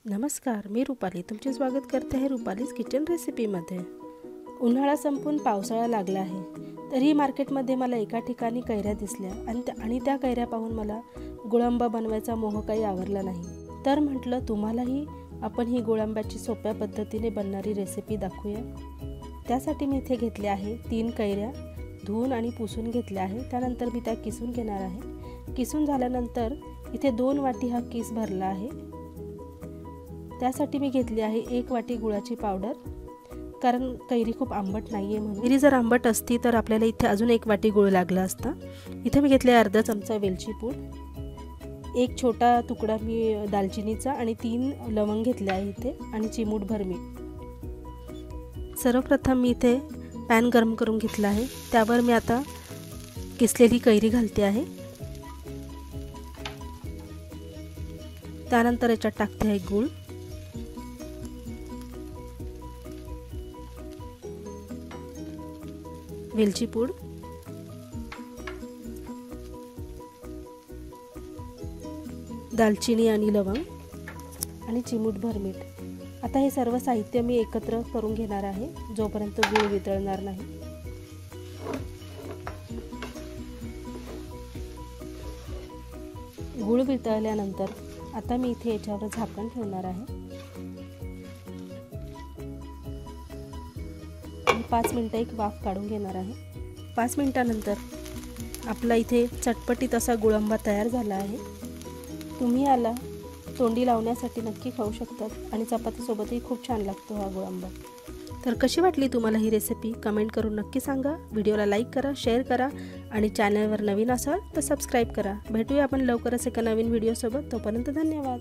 नमस्कार, मी रुपाली तुमचे स्वागत करते आहे रुपालीज किचन रेसिपीमध्ये। उन्हाळा संपून पावसाळा लागला आहे, तरीही मार्केटमध्ये मला एका ठिकाणी कैऱ्या दिसल्या आणि त्या कैऱ्या पाहून मला गुळांबा बनवायचा मोह काही आवरला नाही। तर म्हटलं तुम्हालाही आपण ही गुळांब्याची सोप्या पद्धतीने बनणारी रेसिपी दाखवूया। त्यासाठी मी इथे घेतले आहे 3 कैऱ्या, धुवून आणि पुसून घेतल्या आहे। त्यानंतर मी त्या किसून घेणार आहे। किसून झाल्यानंतर इथे 2 वाटी हा किस भरला आहे। त्यासाठी मी घेतली आहे 1 वाटी गुळाची पावडर, कारण कैरी खूप आंबट नाहीये म्हणून। कैरी जर आंबट असती तर आपल्याला इथे अजून 1 वाटी गुळ लागला असता। इथे मी घेतले अर्धा चमचा वेलची पूड, 1 छोटा तुकडा मी दालचिनीचा आणि 3 लवंग घेतले आहे इथे आणि चिमूटभर मीठ। सर्वप्रथम मी इथे पॅन गरम करून घेतला आहे, त्यावर मी आता किसलेली कैरी घालते आहे। त्यानंतर याच्यात टाकते आहे गूळ, वेलची पूड, दालचिनी आणि लवंग आणि चिमूटभर मीठ। आता हे सर्व साहित्य मी एकत्र करून घेणार आहे जोपर्यंत गूळ वितळणार नाही। गूळ वितळल्यानंतर आता मी इथे याच्यावर झाकण ठेवणार आहे आणि 5 मिनिटं एक वाफ काढून घेणार आहे। 5 मिनिटानंतर आपला इथे चटपटीत असा गुळांबा तयार झाला आहे। तुम्ही याला तोंडी लावण्यासाठी नक्की खाऊ शकतात आणि चपातीसोबतही खूप छान लागतो हा गुळांबा। तर कशी वाटली तुम्हाला ही रेसिपी कमेंट करून नक्की सांगा। व्हिडिओला लाईक करा, शेअर करा आणि चॅनलवर नवीन असाल तर सबस्क्राईब करा। भेटूया आपण लवकरच एका नवीन व्हिडिओसोबत। तोपर्यंत धन्यवाद।